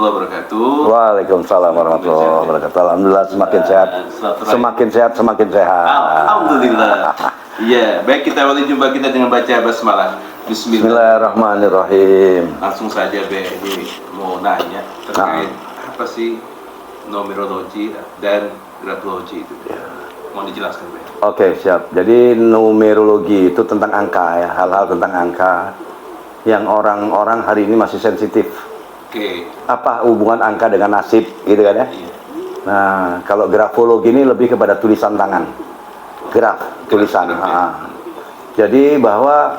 warahmatullahi wabarakatuh. Waalaikumsalam warahmatullahi wabarakatuh. Alhamdulillah semakin sehat. Semakin sehat, semakin sehat. Alhamdulillah. Iya, baik, kita awali jumpa kita dengan baca basmalah. Bismillahirrahmanirrahim. Langsung saja Be, ini mau nanya terkait apa sih numerologi dan grafologi itu. Mau dijelaskan Be? Oke, siap. Jadi numerologi itu tentang angka ya, hal-hal tentang angka yang orang-orang hari ini masih sensitif. Oke. Apa hubungan angka dengan nasib, gitu kan ya? Iya. Nah, kalau grafologi ini lebih kepada tulisan tangan. Graf, tulisan. Jadi bahwa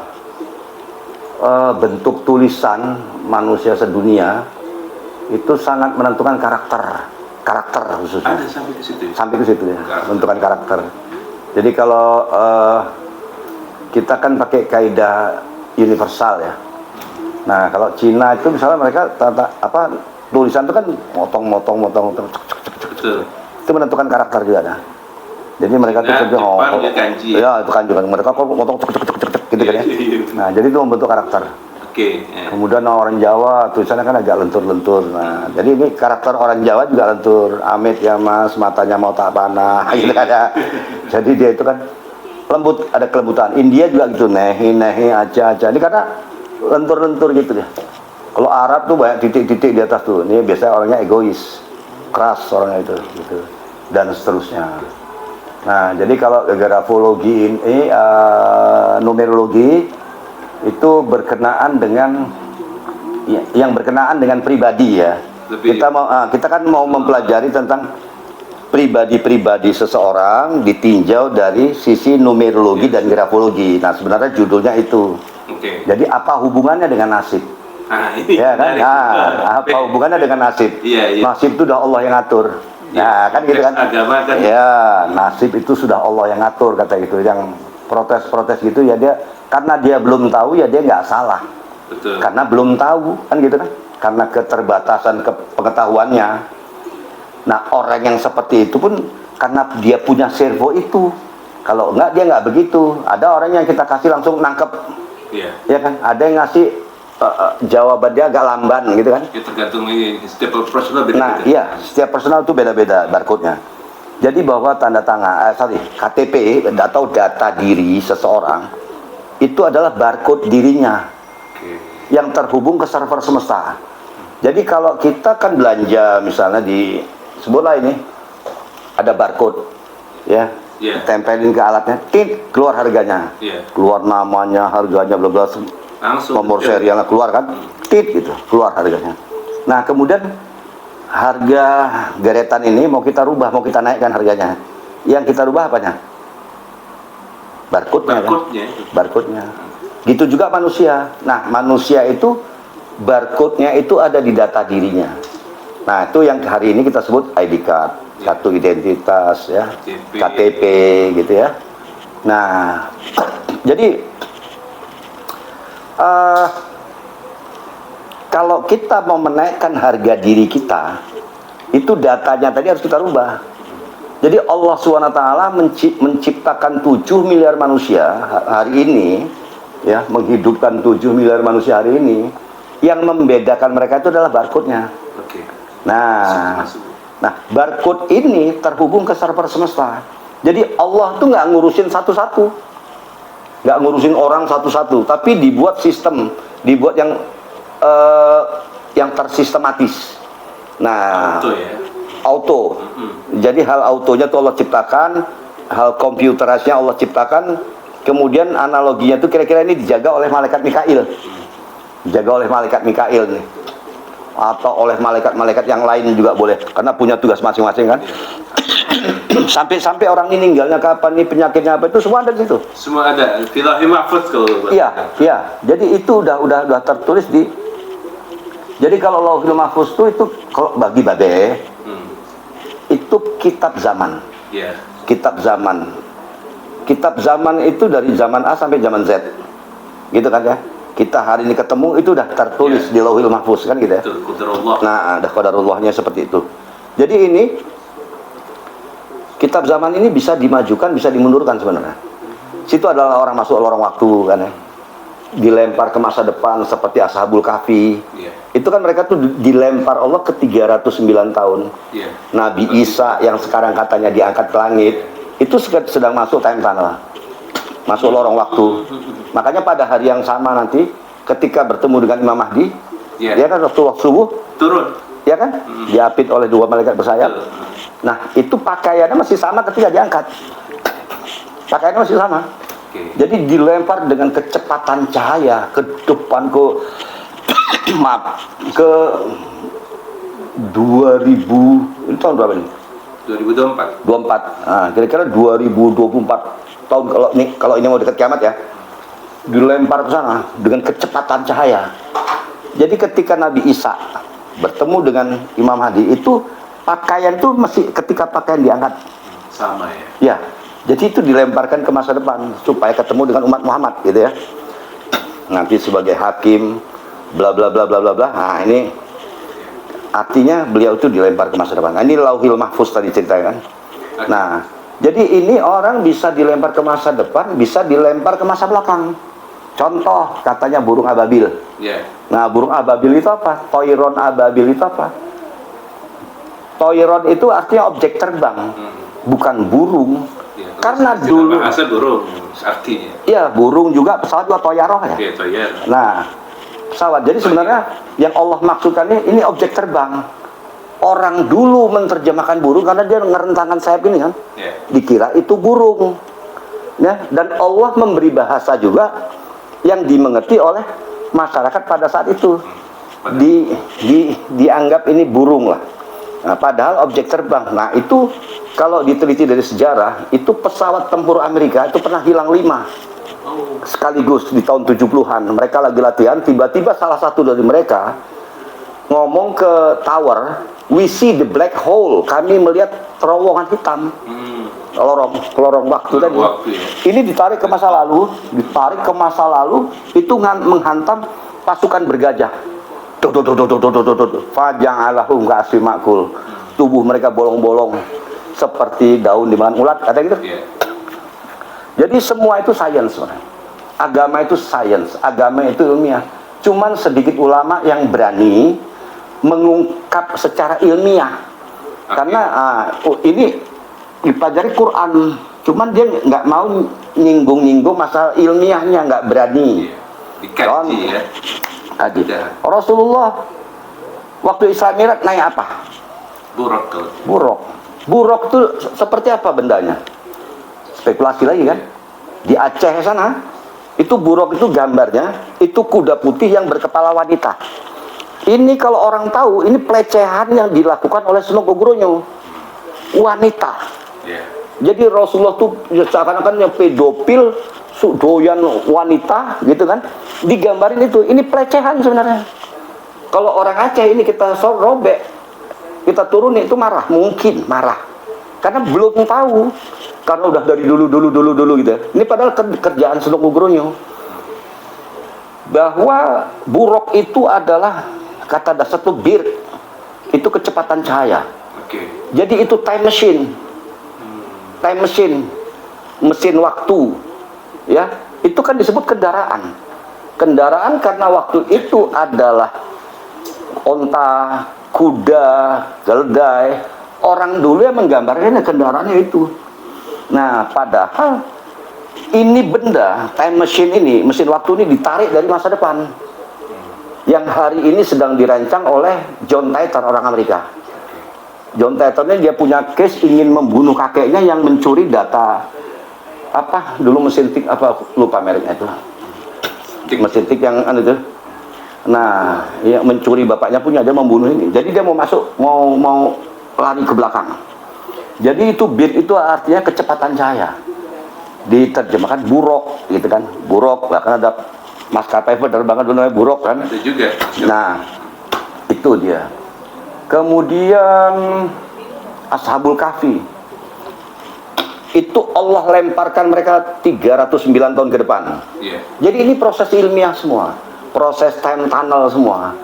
bentuk tulisan manusia sedunia itu sangat menentukan karakter khususnya. Ada sampai ke situ. Sampai ke situ ya, menentukan karakter. Jadi kalau kita kan pakai kaidah universal ya. Nah, kalau Cina itu misalnya mereka tulisan itu kan motong. Betul. Itu menentukan karakter juga nah. Jadi mereka tuh kanji. Ya, itu kanji kan. Mereka kok motong gitu kan ya. Nah, jadi itu membentuk karakter. Oke. Kemudian orang Jawa tulisannya kan agak lentur-lentur. Nah, jadi ini karakter orang Jawa juga lentur. Amit ya Mas, matanya mau tak panah gitu kan ya. Jadi dia itu kan lembut, ada kelembutan. India juga gitu, nehi aja. Ini karena lentur-lentur gitu ya. Kalau Arab tuh banyak titik-titik di atas tuh. Ini biasanya orangnya egois, keras orangnya itu, gitu. Dan seterusnya. Nah, jadi kalau grafologi ini, numerologi itu berkenaan dengan yang berkenaan dengan pribadi ya. Kita kan mau mempelajari tentang pribadi seseorang ditinjau dari sisi numerologi dan grafologi. Nah, sebenarnya judulnya itu. Jadi apa hubungannya dengan nasib? Ya kan? Apa hubungannya dengan nasib? Nasib itu udah Allah yang ngatur. Nah, kan gitu kan? Agama kan? Ya, nasib itu sudah Allah yang ngatur, kata itu. Yang protes gitu ya dia, karena dia belum tahu ya dia nggak salah. Betul. Karena belum tahu, kan gitu kan? Karena keterbatasan pengetahuannya. Nah, orang yang seperti itu pun karena dia punya servo itu. Kalau enggak, dia nggak begitu. Ada orang yang kita kasih langsung nangkep. Ya kan? Ada yang ngasih jawaban dia agak lamban gitu kan? Ya, tergantung ini, setiap personal beda-beda. Nah, iya, setiap personal itu beda-beda barcode-nya. Jadi bahwa tanda tangan, KTP atau data diri seseorang itu adalah barcode dirinya yang terhubung ke server semesta. Jadi kalau kita kan belanja misalnya di sebelah ini ada barcode, ya, tempelin ke alatnya, keluar harganya, keluar namanya, harganya, bla bla, nomor serialnya keluar kan, gitu, keluar harganya. Nah, kemudian harga geretan ini mau kita rubah, mau kita naikkan harganya. Yang kita rubah apanya? Barcode-nya kan? Barcode-nya. Gitu juga manusia. Nah, manusia itu barcode-nya itu ada di data dirinya. Nah, itu yang hari ini kita sebut ID card, kartu identitas ya, KTP gitu ya. Nah, jadi kalau kita mau menaikkan harga diri kita, itu datanya tadi harus kita rubah. Jadi Allah SWT menciptakan 7 miliar manusia hari ini, ya, menghidupkan 7 miliar manusia hari ini. Yang membedakan mereka itu adalah barcode-nya. Nah, barcode ini terhubung ke server semesta. Jadi Allah tuh nggak ngurusin satu-satu, nggak ngurusin orang satu-satu, tapi dibuat sistem, dibuat yang tersistematis. Nah, auto. Jadi hal autonya tuh Allah ciptakan, hal komputerasnya Allah ciptakan. Kemudian analoginya tuh kira-kira ini dijaga oleh malaikat Mikail, dijaga oleh malaikat Mikail nih, atau oleh malaikat-malaikat yang lain juga boleh, karena punya tugas masing-masing kan. Sampai orang ini ninggalnya kapan, nih penyakitnya apa, itu semua ada di situ. Semua ada. Filahil mahfuz kalau. Iya. Jadi itu udah tertulis di. Jadi kalau Lauhul Mahfuz itu kalau bagi Babe itu kitab zaman. Kitab zaman. Kitab zaman itu dari zaman A sampai zaman Z. Gitu kan ya. Kita hari ini ketemu itu udah tertulis di Lauhul Mahfuz kan gitu ya. Nah, ada qadarullahnya seperti itu. Jadi ini kitab zaman ini bisa dimajukan, bisa dimundurkan sebenarnya. Situ adalah orang masuk lorong waktu kan ya. dilempar ke masa depan seperti Ashabul Kahfi. Iya. Itu kan mereka tuh dilempar Allah ke 309 tahun. Iya. Nabi Isa yang sekarang katanya diangkat ke langit, itu sedang masuk time tunnel, masuk lorong waktu. Makanya pada hari yang sama nanti, ketika bertemu dengan Imam Mahdi, Iya. ya kan waktu subuh, Turun. ya kan, diapit oleh 2 malaikat bersayap. Nah, itu pakaiannya masih sama ketika diangkat. Pakaiannya masih sama. Oke. Jadi dilempar dengan kecepatan cahaya ke depan maaf, ke 2000, ini tahun berapa nih? 2024. 24. Nah, kira-kira 2024 tahun kalau ini mau dekat kiamat ya. Dilempar ke sana dengan kecepatan cahaya. Jadi ketika Nabi Isa bertemu dengan Imam Mahdi, itu pakaian itu masih ketika pakaian diangkat. Sama ya. Ya. Jadi itu dilemparkan ke masa depan supaya ketemu dengan umat Muhammad gitu ya. Nanti sebagai hakim bla bla bla bla bla bla. Nah, ini artinya beliau itu dilempar ke masa depan. Nah, ini Lauhil Mahfuz tadi ceritanya kan. Nah, jadi ini orang bisa dilempar ke masa depan, bisa dilempar ke masa belakang. Contoh katanya burung ababil. Iya. Nah, burung ababil itu apa? Toiron ababil itu apa? Toiron itu artinya objek terbang, bukan burung. Ya, Karena dulu bahasa burung artinya. ya burung juga, pesawat juga toyaroh ya. Iya, toyer. Nah, pesawat. Jadi sebenarnya yang Allah maksudkan ini objek terbang. Orang dulu menerjemahkan burung karena dia ngerentangkan sayap ini kan. Iya. Dikira itu burung. Ya, dan Allah memberi bahasa juga yang dimengerti oleh masyarakat pada saat itu. Dianggap ini burung lah. Nah, padahal objek terbang. Nah, itu kalau diteliti dari sejarah, itu pesawat tempur Amerika itu pernah hilang 5 sekaligus di tahun 70-an. Mereka lagi latihan, tiba-tiba salah satu dari mereka ngomong ke tower, "We see the black hole." Kami melihat terowongan hitam. Lorong waktu tadi. Ini ditarik ke masa lalu, itu menghantam pasukan bergajah. Fajang alahum kasih makul. Tubuh mereka bolong-bolong seperti daun dimakan ulat, kata gitu. Jadi semua itu sains, agama itu sains, agama itu ilmiah. Cuman sedikit ulama yang berani mengungkap secara ilmiah. Karena ini dipelajari Quran, cuman dia nggak mau nyinggung-nyinggung masalah ilmiahnya, nggak berani. Dikaji ya. Rasulullah waktu Isra Mi'raj naik apa? Buruk tuh. Buruk itu seperti apa bendanya? Spekulasi lagi kan? Di Aceh sana, itu buruk itu gambarnya, itu kuda putih yang berkepala wanita. Ini kalau orang tahu, ini pelecehan yang dilakukan oleh Sunan Gugronyo. Wanita. Jadi Rasulullah tuh seakan-akan yang pedofil, doyan wanita gitu kan, digambarin itu. Ini pelecehan sebenarnya. Kalau orang Aceh ini kita robek, kita turunin, itu marah, mungkin marah karena belum tahu, karena udah dari dulu gitu ya. Ini padahal kerjaan Sunan Gugronyo, bahwa buruk itu adalah kata dasar tuh bir, itu kecepatan cahaya. Jadi itu time machine, mesin waktu ya. Itu kan disebut kendaraan karena waktu itu adalah onta, kuda, keledai. Orang dulu yang menggambarkan kendaraannya itu. Nah, padahal ini benda, time machine ini, mesin waktu ini ditarik dari masa depan, yang hari ini sedang dirancang oleh John Titor, orang Amerika. John Titor ini dia punya case ingin membunuh kakeknya yang mencuri data apa dulu, mesin tik apa, lupa mereknya itu, mesin tik yang itu. Nah, ya, mencuri bapaknya punya, dia membunuh ini. Jadi dia mau masuk, mau lari ke belakang. Jadi itu beat itu artinya kecepatan cahaya. Diterjemahkan buruk gitu kan. Buruk, bahkan ada maskapai penerbangan namanya buruk kan. Ada juga. Nah, itu dia. Kemudian Ashabul Kahfi. Itu Allah lemparkan mereka 309 tahun ke depan. Jadi ini proses ilmiah semua. Proses time tunnel semua.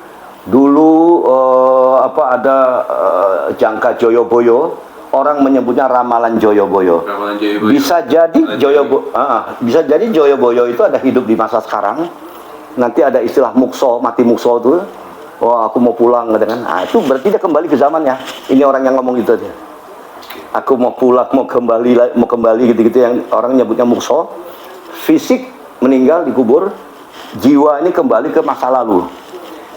Dulu ada jangka Joyoboyo, orang menyebutnya ramalan Joyoboyo. Bisa jadi Joyoboyo itu ada hidup di masa sekarang, nanti ada istilah mukso, mati mukso itu. Oh, aku mau pulang, kan? Nah, itu berarti dia kembali ke zamannya. Ini orang yang ngomong gitu dia. Aku mau pulang, mau kembali gitu-gitu, yang orang nyebutnya mukso. Fisik meninggal dikubur, jiwa ini kembali ke masa lalu.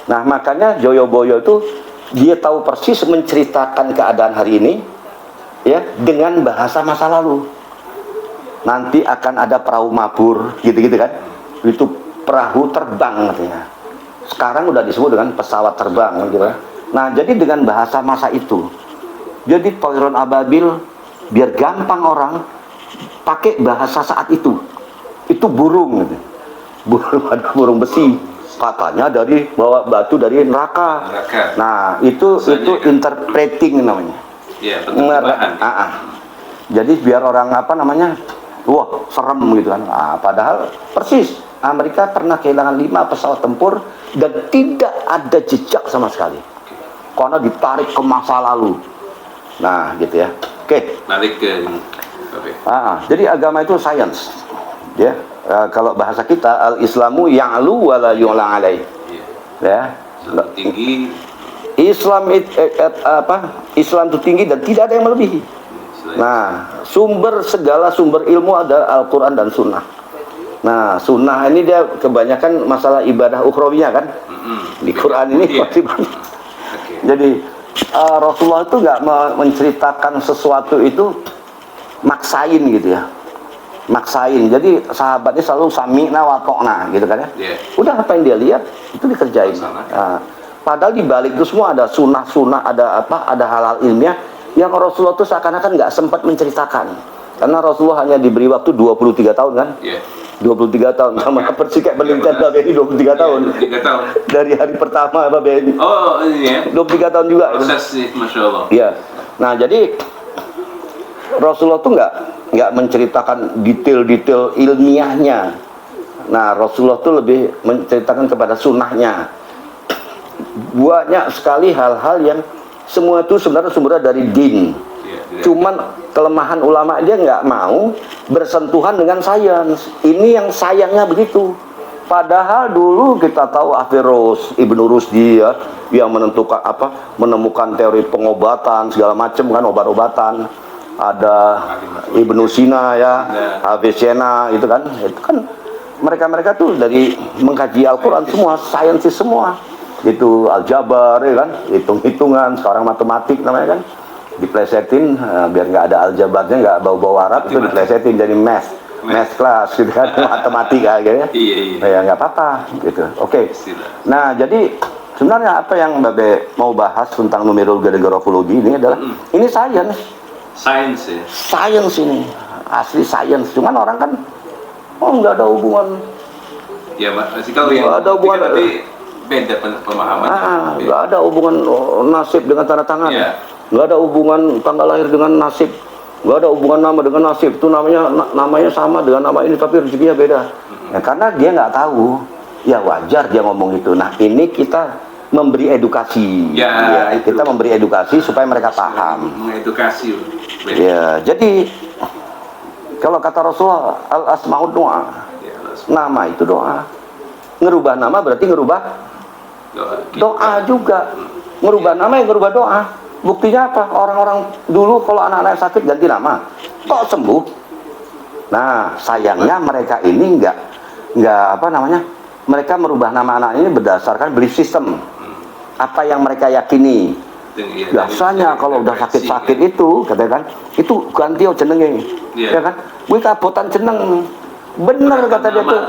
Nah, makanya Joyoboyo itu dia tahu persis menceritakan keadaan hari ini, ya, dengan bahasa masa lalu. Nanti akan ada perahu mabur, gitu-gitu kan? Itu perahu terbang katanya. Sekarang udah disebut dengan pesawat terbang, gitu. Nah, jadi dengan bahasa masa itu, jadi Toiron Ababil biar gampang orang pakai bahasa saat itu burung, gitu. Ada burung besi, katanya dari bawa batu dari neraka. Nah, itu interpreting namanya. Iya, penerjemahan. Jadi biar orang wah serem gitu kan. Padahal persis Amerika pernah kehilangan 5 pesawat tempur dan tidak ada jejak sama sekali karena ditarik ke masa lalu. Nah, gitu ya. Oke. Balik ke jadi agama itu science. Ya. Kalau bahasa kita al-Islamu ya'lu wa la yu'la alaih. Ya. Tinggi. Islam Islam itu tinggi dan tidak ada yang melebihi. Nah, segala sumber ilmu ada Al-Quran dan Sunnah. Nah, Sunnah ini dia kebanyakan masalah ibadah ukhrawiyah kan. Di Quran ini jadi Rasulullah itu nggak menceritakan sesuatu itu maksain gitu ya, maksain. Jadi sahabatnya selalu sami'na wa ta'na gitu kan ya. Udah apa yang dia lihat itu dikerjain. Padahal di balik itu semua ada sunnah-sunnah, ada hal-hal ilmiah yang Rasulullah itu seakan-akan nggak sempat menceritakan. Karena Rasulullah hanya diberi waktu 23 tahun kan. 23 tahun sama persis kayak penelitian Mbak Beni 23 tahun. 23 tahun. Dari hari pertama Mbak Beni. Oh, iya. 23 tahun juga. Proses sih, Masya Allah. Iya. Nah, jadi Rasulullah tuh nggak menceritakan detail-detail ilmiahnya. Nah, Rasulullah tuh lebih menceritakan kepada sunnahnya. Banyak sekali hal-hal yang semua itu sebenarnya sumbernya dari din. Cuman kelemahan ulama dia nggak mau bersentuhan dengan sains. Ini yang sayangnya begitu. Padahal dulu kita tahu Averroes, Ibnu Rusdi ya, yang menemukan teori pengobatan segala macam kan, obat-obatan. Ada Ibnu Sina ya, Avicenna itu kan mereka tuh dari mengkaji Al-Quran semua, saintis semua. Itu aljabar ya kan, hitung-hitungan, sekarang matematik namanya kan. Diplesetin biar nggak ada aljabarnya, nggak bau-bau Arab, itu diplesetin jadi math class gitu kan, matematika gitu ya. Ya nggak apa-apa gitu. Oke. Nah, jadi sebenarnya apa yang Babe mau bahas tentang numerologi dan grafologi ini adalah ini sains ya. Sains ini asli sains. Cuman orang kan nggak ada hubungan. Ya, masih kalau yang ada hubungan. Beda pemahaman. Nggak ada hubungan nasib dengan tanda tangan. Nggak ada hubungan tanggal lahir dengan nasib. Nggak ada hubungan nama dengan nasib. Itu namanya sama dengan nama ini tapi rezekinya beda. Ya, karena dia nggak tahu. Ya wajar dia ngomong itu. Nah, ini kita memberi edukasi. Kita memberi edukasi supaya mereka paham. Mengedukasi. Ya, jadi kalau kata Rasulullah al-asma'ud doa. Nama itu doa. Ngerubah nama berarti ngerubah doa juga. Ngerubah nama yang ngerubah doa. Buktinya apa? Orang-orang dulu kalau anak-anak sakit ganti nama, kok sembuh. Nah, sayangnya mereka ini nggak mereka merubah nama anak ini berdasarkan belief system. Apa yang mereka yakini. Biasanya kalau udah sakit-sakit itu, katakan, itu ganti jenenge. Ya kan? Gue kabotan jeneng. Bener kata dia tuh,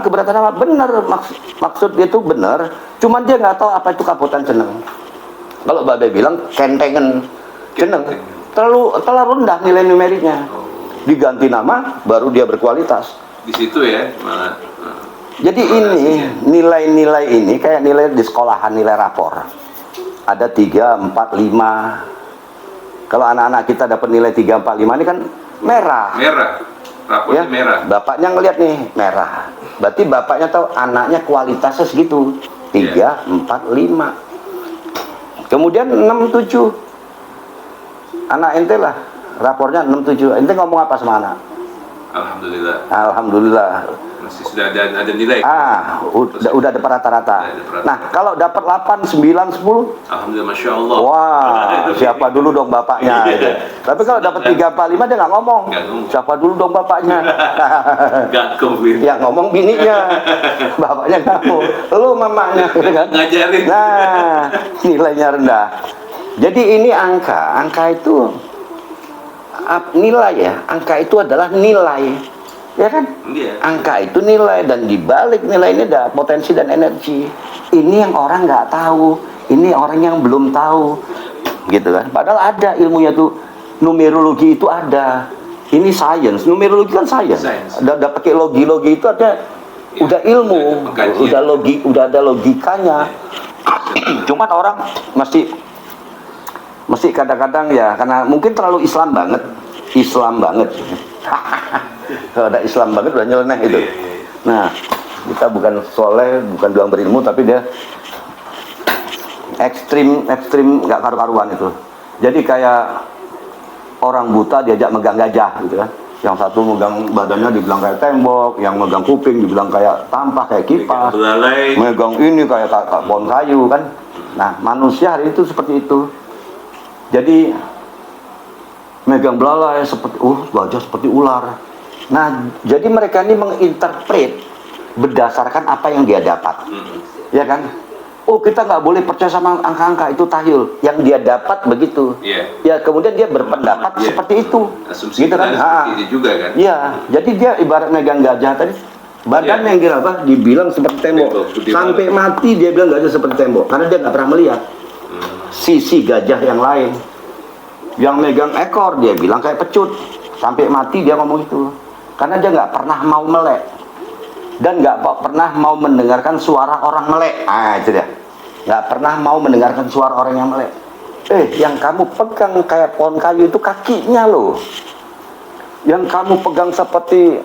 keberatan nama bener, maksud dia tuh bener, cuman dia nggak tahu apa itu kabotan jeneng. Kalau Babe bilang kentengen jeneng, terlalu rendah nilai numeriknya. Diganti nama, baru dia berkualitas. Di situ ya. Jadi ini nilai-nilai ini kayak nilai di sekolahan, nilai rapor. Ada 3, 4, 5. Kalau anak-anak kita dapat nilai 3, 4, 5 ini kan merah. Rapornya merah. Bapaknya ngelihat nih merah. Berarti bapaknya tahu anaknya kualitasnya segitu. 3, 4, 5. Kemudian 6, 7. Anak ente lah rapornya 6, 7. Ente ngomong apa sama anak? Alhamdulillah. Alhamdulillah. Masih sudah ada nilai. Udah dapat rata-rata. Nah, kalau dapat 8, 9, 10, Alhamdulillah, Masya Allah. wah, siapa dulu dong bapaknya gitu. Tapi kalau dapat 3, 4, 5 dia nggak ngomong. Siapa dulu dong bapaknya? Yang ngomong bininya, bapaknya kamu, lu mamanya, gitu kan? Ngajarin. Nah, nilainya rendah. Jadi ini angka itu nilai ya. Angka itu adalah nilai, ya kan? Iya. Angka itu nilai, dan dibalik nilai ini ada potensi dan energi. Ini yang orang nggak tahu, ini orang yang belum tahu, gitu kan? Padahal ada ilmunya tuh, numerologi itu ada. Ini sains, numerologi kan sains. Udah pakai logi itu ada, ya, udah ilmu, udah ada logikanya. Cuman orang mesti kadang-kadang ya, karena mungkin terlalu Islam banget. Kalau ada Islam banget udah nyeleneh itu. Nah, kita bukan soleh, bukan doang berilmu, tapi dia ekstrim nggak karu-karuan itu. Jadi kayak orang buta diajak megang gajah gitu kan. Yang satu megang badannya dibilang kayak tembok, yang megang kuping dibilang kayak tampah, kayak kipas, megang ini kayak pohon kayu kan. Nah, manusia hari itu seperti itu. Jadi megang belalai seperti gajah seperti ular. Nah, jadi mereka ini menginterpret berdasarkan apa yang dia dapat, ya kan? Kita nggak boleh percaya sama angka-angka itu tahyul. Yang dia dapat begitu. Ya, kemudian dia berpendapat seperti itu. Asumsi gitu kan? Seperti itu juga kan? Iya, jadi dia ibarat megang gajah tadi. Badan yang kira apa? Dibilang seperti tembok. Sampai mati dia bilang gajah seperti tembok, karena dia nggak pernah melihat sisi gajah yang lain. Yang megang ekor dia bilang kayak pecut. Sampai mati dia ngomong itu, karena dia nggak pernah mau melek dan nggak pernah mau mendengarkan suara orang melek. Itu dia, nggak pernah mau mendengarkan suara orang yang melek. Yang kamu pegang kayak pohon kayu itu kakinya loh, yang kamu pegang seperti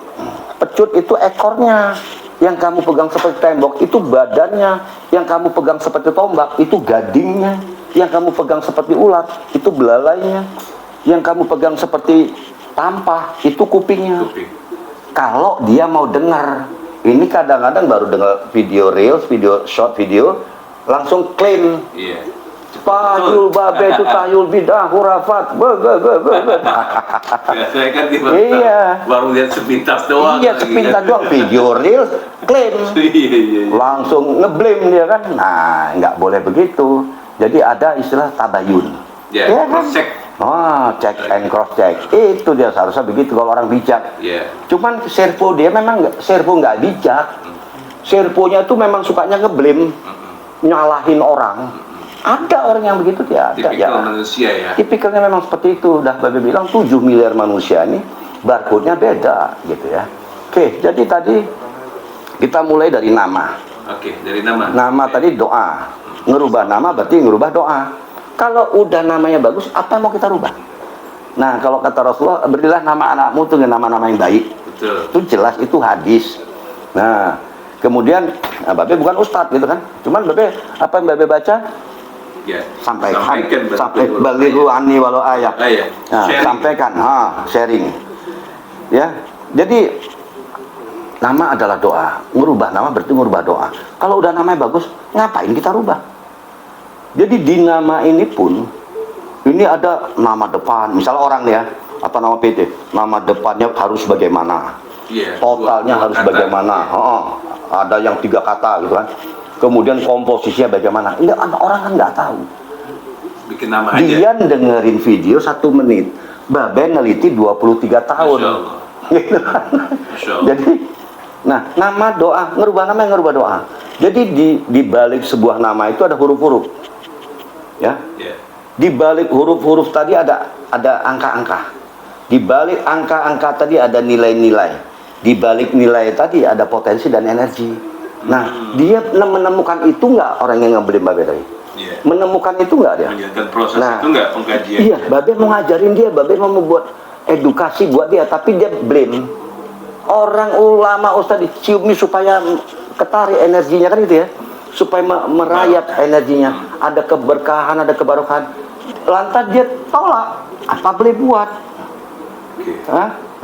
pecut itu ekornya, yang kamu pegang seperti tembok itu badannya, yang kamu pegang seperti tombak itu gadingnya, yang kamu pegang seperti ular itu belalainya, yang kamu pegang seperti tampah itu kupingnya. Kalau dia mau dengar, ini kadang-kadang baru dengar video reels, video short video, langsung klaim. Tahyul babe itu tahyul bidah hurafat. Saya kan baru lihat sepintas doang. Iya, sepintas doang, video reels klaim. Langsung ngeblame dia kan. Nah, nggak boleh begitu. Jadi ada istilah tabayun. Ya kan? Check and cross check. Itu dia seharusnya begitu kalau orang bijak. Cuman servo dia memang servo nggak bijak. Servonya itu memang sukanya ngeblame, nyalahin orang. Ada orang yang begitu, dia ada. Tipikal manusia ya. Tipikalnya memang seperti itu. Udah Babe bilang 7 miliar manusia ini barcode-nya beda gitu ya. Oke, jadi tadi kita mulai dari nama. Dari nama. Nama tadi doa. Ngerubah nama berarti ngerubah doa. Kalau udah namanya bagus, apa yang mau kita rubah? Nah, kalau kata Rasulullah, berilah nama anakmu dengan nama-nama yang baik. Betul. Itu jelas, itu hadis. Nah, kemudian Babe bukan ustadz gitu kan. Cuman Babe, apa yang Babe baca? Sampaikan sampai balighu anni walau ayah. Nah, sampaikan, sharing. Ya. Jadi nama adalah doa. Ngerubah nama berarti ngerubah doa. Kalau udah namanya bagus, ngapain kita rubah? Jadi di nama ini pun ini ada nama depan. Misalnya orang ya, apa nama PT? Nama depannya harus bagaimana? Totalnya harus bagaimana? Ada yang 3 kata gitu kan. Kemudian komposisinya bagaimana? Ini orang kan nggak tahu. Bikin nama aja. Dia dengerin video 1 menit. Babe neliti 23 tahun. Gitu kan? Jadi, nah, nama doa, ngerubah nama yang ngerubah doa. Jadi di balik sebuah nama itu ada huruf-huruf. Ya. Di balik huruf-huruf tadi ada angka-angka. Di balik angka-angka tadi ada nilai-nilai. Di balik nilai tadi ada potensi dan energi. Nah, dia menemukan itu nggak orang yang ngebeli Babe tadi? Menemukan itu nggak dia? Menjalankan proses itu nggak pengkajian? Iya, Babe mau ngajarin dia, Babe mau membuat edukasi buat dia, tapi dia blame. Orang ulama ustaz diciumi supaya ketarik energinya kan gitu ya, supaya merayap energinya, ada keberkahan, ada kebarokan. Lantas dia tolak, apa boleh buat?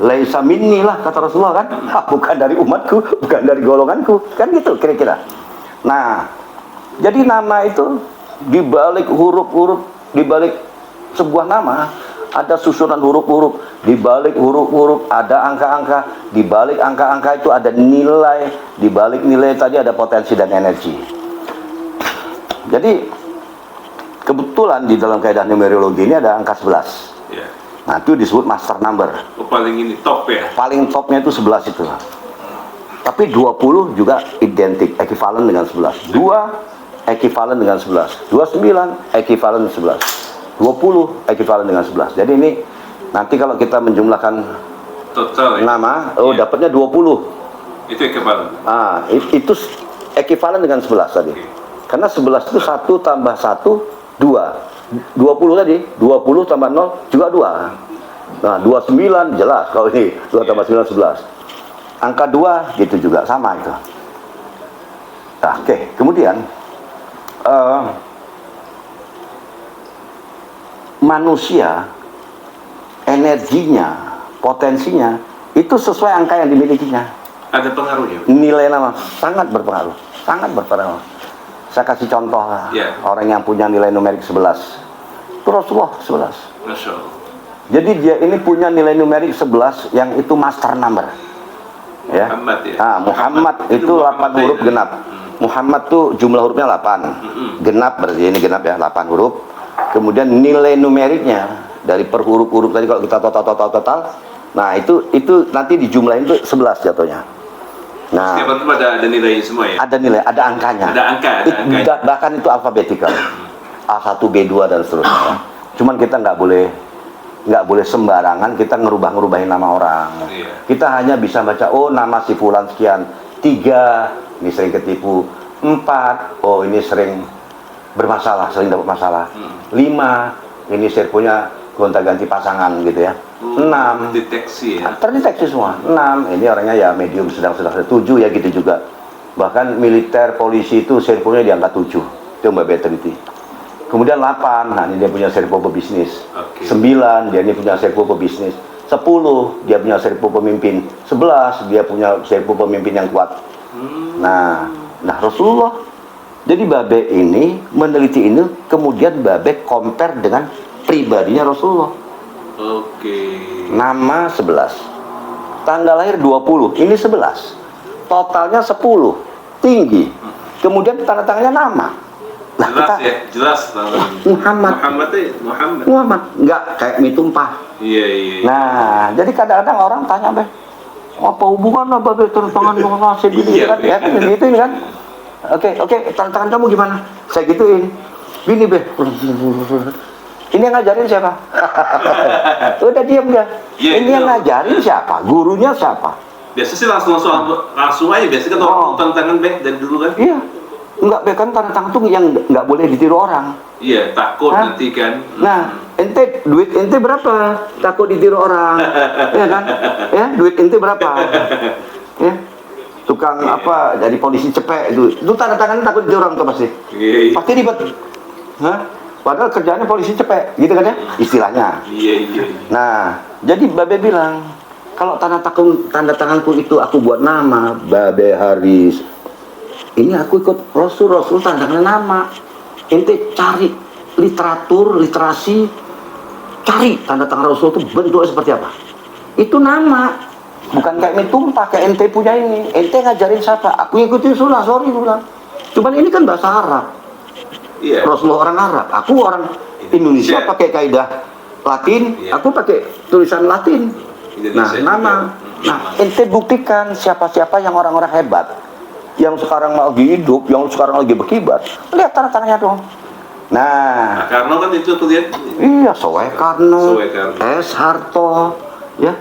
laisa minni lah kata Rasulullah kan. Bukan dari umatku, bukan dari golonganku. Kan gitu kira-kira. Nah, jadi nama itu di balik huruf-huruf, di balik sebuah nama ada susunan huruf-huruf, di balik huruf-huruf ada angka-angka, di balik angka-angka itu ada nilai, di balik nilai tadi ada potensi dan energi. Jadi kebetulan di dalam kaidah numerologi ini ada angka 11. Ya. Nah, itu disebut master number. Oh, paling ini top ya. Paling topnya itu 11 itu. Tapi 20 juga identik, ekivalen dengan 11. 2 ekivalen dengan 11. 29 ekivalen 11. 20 ekivalen dengan 11. Jadi ini nanti kalau kita menjumlahkan Total ya. nama, Iya. dapatnya 20. Itu ekivalen. Itu ekivalen dengan 11 tadi. Oke. Karena 11 itu 1 tambah 1, 2. 20 tadi, 20 tambah 0 juga 2. Nah, 29 jelas kalau ini 2 tambah 9 11. Angka 2 gitu juga sama itu. Nah, oke. Kemudian manusia energinya, potensinya itu sesuai angka yang dimilikinya. Ada pengaruhnya. Nilai nama sangat berpengaruh, sangat berpengaruh. Saya kasih contoh Ya. orang yang punya nilai numerik 11. Itu Rasulullah 11. Masya Allah. Jadi dia ini punya nilai numerik 11 yang itu master number. Ya. Muhammad ya. Nah, Muhammad itu 8 huruf ya. genap. Muhammad tuh jumlah hurufnya 8. Genap berarti ini genap ya, 8 huruf. Kemudian nilai numeriknya dari per huruf-huruf tadi kalau kita total. Nah, itu nanti dijumlahin tuh 11 jatuhnya. Nah, Setiap huruf ada nilainya semua ya. ada nilai, ada angkanya. Ada angka, ada angka. Bahkan itu alfabetikal. A1, B2 dan seterusnya. Cuman kita nggak boleh sembarangan kita ngerubah-ngerubahin nama orang. Iya. Kita hanya bisa baca, oh nama si fulan sekian. 3, ini sering ketipu. 4, oh ini sering bermasalah, sering dapat masalah. 5, ini serponya gonta-ganti pasangan gitu ya. 6, Deteksi ya. terdeteksi semua. 6, ini orangnya ya medium sedang-sedang. 7 ya gitu juga. Bahkan militer, polisi itu serponya di angka 7. Itu Mbak Beteliti. Kemudian 8, nah ini dia punya serpo pebisnis. Oke. 9, dia ini punya serpo pebisnis. 10, dia punya serpo pemimpin. 11, dia punya serpo pemimpin yang kuat. Nah Rasulullah. Jadi Babe ini meneliti ini, kemudian Babe compare dengan pribadinya Rasulullah. Oke. Nama 11, tanggal lahir 20, ini 11, totalnya 10, tinggi. Kemudian tanda tangannya nama. Nah, Jelas ya, jelas. Muhammad. Muhammad. Nggak kayak mie tumpah. Iya, iya. Nah, jadi kadang-kadang orang tanya, Be, apa hubungannya Babe tanda tangan dengan nasib ini Iya, kan? Ya kan gituin kan? Oke, tanda tangan kamu gimana? Saya gituin. Gini, Be. Ini yang ngajarin siapa? Udah diam dia. Iya, Ini yang ngajarin siapa? Gurunya siapa? Biasa sih langsung aja. Biasanya kan orang tantangan dari dulu kan. Iya. Enggak, Be, kan tanda tangan tuh yang nggak boleh ditiru orang. Iya, takut Hah? nanti kan. Nah, duit ente berapa? Takut ditiru orang. Ya kan? Ya, duit ente berapa? Ya. Tukang apa dari polisi cepek itu tanda tangannya takut ditiru orang tuh pasti. Iya, iya. Pasti ribet. Hah? Padahal kerjaannya polisi cepek, gitu kan ya? Istilahnya. Iya, iya. Nah, jadi Babe bilang, kalau tanda tanganku itu aku buat nama Babe Haris. Ini aku ikut Rasul tanda tangan nama. Ente cari literatur, literasi, cari tanda tangan Rasul itu bentuknya seperti apa. Itu nama, bukan kayak mie tumpah kayak ente punya ini. Ente ngajarin siapa? Aku ikutin Rasulullah, sorry bilang. Cuman ini kan bahasa Arab. Iya. Rasulullah orang Arab, aku orang Indonesia Iya. pakai kaidah Latin, Iya. aku pakai tulisan Latin. Nah, Indonesia nama. juga. Nah, ente buktikan siapa-siapa yang orang-orang hebat, yang sekarang lagi hidup, yang sekarang lagi berkibar. Lihat tanda-tandanya dong. Nah, Karena kan itu tuh lihat. iya, Soekarno, S. Harto, ya,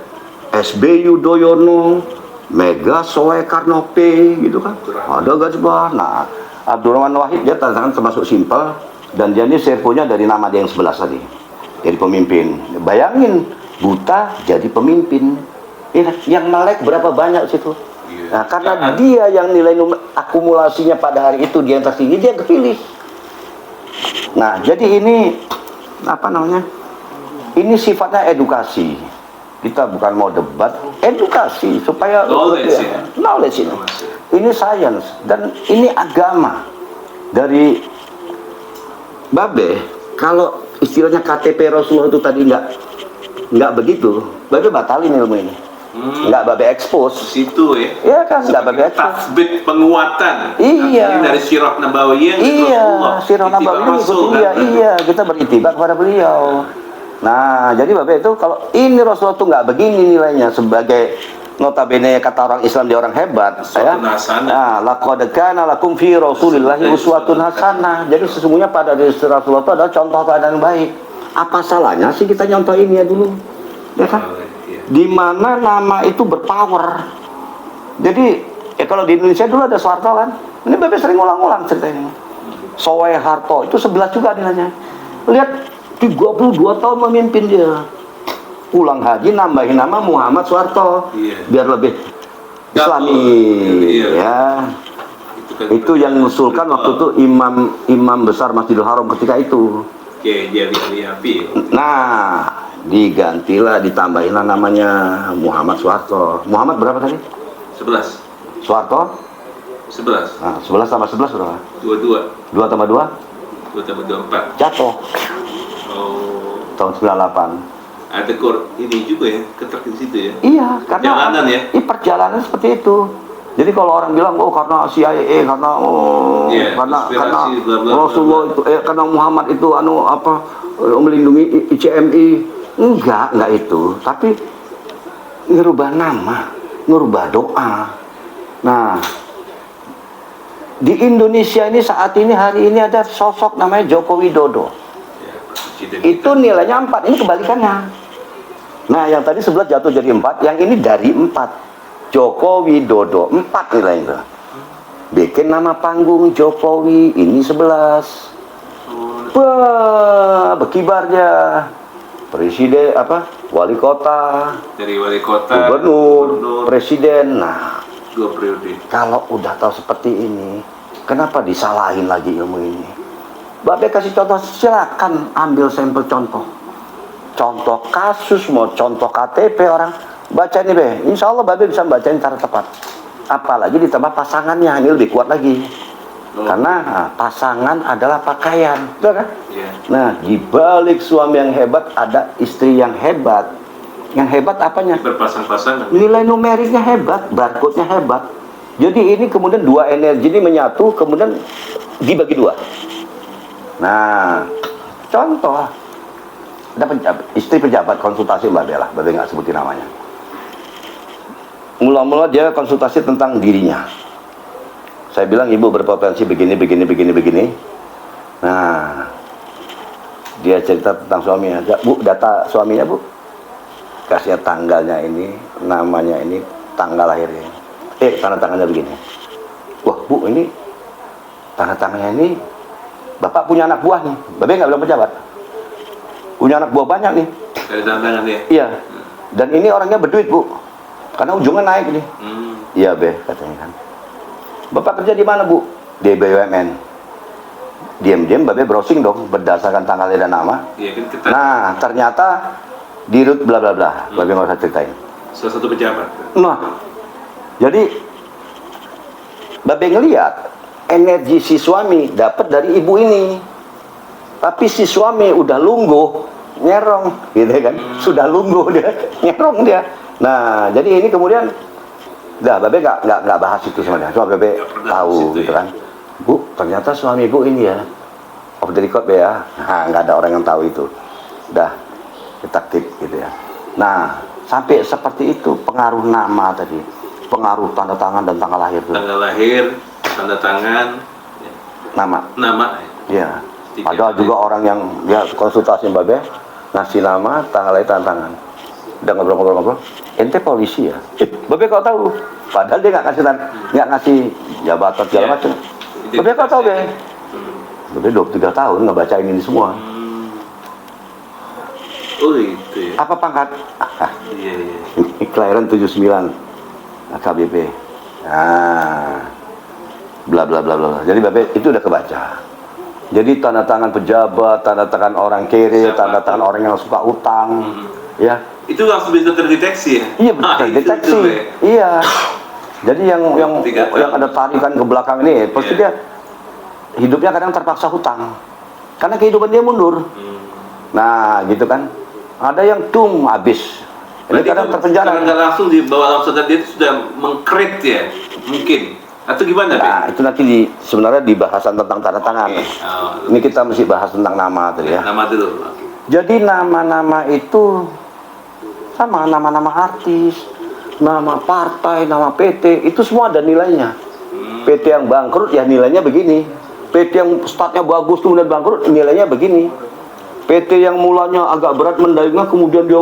SB Yudhoyono, Mega Soekarno P, gitu kan. Ada garis bawah. Nah, Abdurrahman Wahid dia tanda tangan termasuk simpel, dan dia ini serponya dari nama dia yang 11 tadi, jadi pemimpin. Bayangin, buta jadi pemimpin. Yang melek berapa banyak situ. Nah, karena dia yang nilai akumulasinya pada hari itu dia yang tertinggi, dia kepilih. Nah, jadi ini apa namanya? Ini sifatnya edukasi. Kita bukan mau debat, edukasi supaya Knowledge, ya. knowledge ini. Ini sains dan ini agama. Dari Babe, kalau istilahnya KTP Rasulullah itu tadi nggak begitu, Babe batalin ilmu ini. Nggak Babe expose. Situ ya. Iya kan, nggak Babe expose. Tasbih penguatan. Iya. Artinya dari sirah nabawiyah. Iya, sirah nabawiyah ngikutin dia. Iya, kita beritibar kepada beliau. Nah, jadi Babe itu kalau ini Rasulullah tuh nggak begini nilainya sebagai notabene kata orang Islam dia orang hebat, ya. Nah, laqad kana lakum fi Rasulillahi uswatun hasanah. Jadi sesungguhnya pada diri Rasulullah itu adalah contoh keadaan baik. Apa salahnya sih kita nyontoh ini ya dulu? Ya kan? Di mana nama itu berpower. Jadi kalau di Indonesia dulu ada Soeharto kan. Ini Babe sering ulang-ulang ceritanya. Soeharto itu 11 juga nilainya. Lihat 32 tahun memimpin dia. Pulang haji nambahin nama Muhammad Soeharto, biar lebih Islami, ya. Itu yang mengusulkan waktu itu imam besar Masjidil Haram ketika itu. Nah, digantilah, ditambahinlah namanya Muhammad Soeharto. Muhammad berapa tadi? 11. Soeharto? 11. Nah, 11 tambah 11 berapa? 22. 2 tambah 2? 2 tambah 24. Jatuh. Oh. Tahun 98. Ada ini juga ya, ketek di situ ya. Iya, karena perjalanan ya. Perjalanan seperti itu. Jadi kalau orang bilang karena CIA, karena karena Rasulullah itu karena Muhammad itu melindungi ICMI. Enggak itu. Tapi ngerubah nama, ngerubah doa. Nah, di Indonesia ini saat ini hari ini ada sosok namanya Joko Widodo. Itu nilainya 4, ini kebalikannya. Nah, yang tadi 11 jatuh jadi 4, yang ini dari 4. Joko Widodo 4 nilainya itu. Bikin nama panggung Jokowi, ini 11. Wah, berkibarnya. Presiden wali kota, dari wali kota, gubernur, presiden. Nah, 2 periode. Kalau udah tahu seperti ini, kenapa disalahin lagi ilmu ini? Babe kasih contoh, silakan ambil sampel contoh. Contoh kasus, mau contoh KTP orang, baca ini Be. Insya Allah Babe bisa bacain cara tepat. Apalagi ditambah pasangannya, ini lebih kuat lagi. Karena pasangan adalah pakaian, betul kan? Nah, di balik suami yang hebat ada istri yang hebat. Yang hebat apanya? Berpasang-pasangan. Nilai numeriknya hebat, barcode-nya hebat. Jadi ini kemudian dua energi ini menyatu, kemudian dibagi 2. Nah, contoh. Ada istri pejabat konsultasi Mbak Bella, Babe nggak sebutin namanya. Mula-mula dia konsultasi tentang dirinya. Saya bilang ibu berpotensi begini. Nah, dia cerita tentang suaminya. Bu, data suaminya Bu. Kasih tanggalnya ini, namanya ini, tanggal lahirnya. Tanda tangannya begini. Wah Bu, ini tanda tangannya ini. Bapak punya anak buah nih. Babe nggak bilang pejabat. Punya anak buah banyak nih. Dari tangan dia? Iya. Dan ini orangnya berduit Bu. Karena ujungnya naik nih. Iya Be, katanya kan. Bapak kerja di mana Bu? Di BUMN. Diam-diam Babe browsing dong berdasarkan tanggal dan nama. Iya kan kita. Nah, ternyata di root bla bla bla. Babe nggak usah ceritain. Salah satu pejabat. Nah, jadi Babe ngelihat energi si suami dapat dari ibu ini. Tapi si suami udah lungguh, nyerong, gitu kan? Sudah lungguh dia, nyerong dia. Nah, jadi ini kemudian, Babe nggak bahas itu sebenarnya. Cuma Babe tahu, gitu kan? Bu, ternyata suami ibu ini ya, off the record Be ya. Nah, nggak ada orang yang tahu itu. Udah, kita keep gitu ya. Nah, sampai seperti itu pengaruh nama tadi, pengaruh tanda tangan dan tanggal lahir. Tanggal lahir, tanda tangan, nama. Ya. Ada juga orang yang dia konsultasi Babe, ngasih nama, tanggal lahir, tanda tangan. Udah ngobrol-ngobrol, ente polisi ya? Babe kok tahu? Padahal dia nggak ngasih jabatan segala macam. Babe kok tahu Be? Babe 23 tahun ngebacain ini semua. Oh itu ya. Apa pangkat? Iya. Kelahiran 79 KBP. Nah, bla bla bla bla. Jadi Babe itu udah kebaca. Jadi tanda tangan pejabat, tanda tangan orang kere, tanda tangan orang yang suka utang, ya Itu langsung bisa terdeteksi ya? Iya Nah, betul, itu deteksi. tuh, ya. Iya. Jadi yang Tiga yang ada tarikan ke belakang ini, pasti Iya. dia hidupnya kadang terpaksa hutang. Karena kehidupan dia mundur. Nah, gitu kan. Ada yang habis. Ini Berarti kadang itu terpenjara. secara nggak langsung di bawah alam sadar dia itu sudah mengkrit ya, mungkin atau gimana? Nah, itu nanti sebenarnya di bahasan tentang tanda tangan. Oke. Oh, Ini kita mesti bahas tentang nama tadi ya. nama dulu. Oke. Jadi nama-nama itu sama, nama-nama artis, nama partai, nama PT, itu semua ada nilainya. PT yang bangkrut ya nilainya begini. PT yang statnya bagus kemudian bangkrut nilainya begini. PT yang mulanya agak berat mendaingnya kemudian dia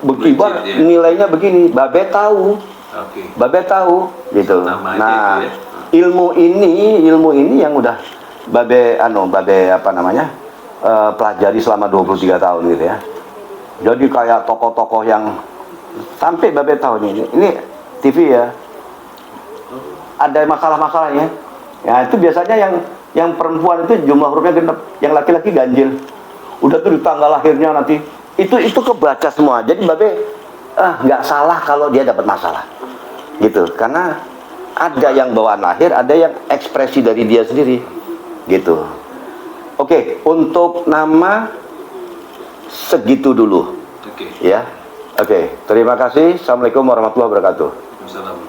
berkibar Legit, ya. nilainya begini. Babe tahu. Oke. Babe tahu gitu. Nama aja Nah, itu ya. ilmu ini yang udah babe apa namanya? Pelajari selama 23 tahun gitu ya. Jadi kayak tokoh-tokoh yang sampai babe tahu ini TV ya. Ada masalah-masalahnya. Ya itu biasanya yang perempuan itu jumlah hurufnya genap, yang laki-laki ganjil. Udah tuh di tanggal lahirnya nanti itu kebaca semua. Jadi babe nggak salah kalau dia dapat masalah. Gitu. Karena ada yang bawaan lahir, ada yang ekspresi dari dia sendiri. Gitu. Oke, untuk nama segitu dulu. Oke. Ya. Oke, terima kasih. Assalamualaikum warahmatullahi wabarakatuh. Assalamualaikum.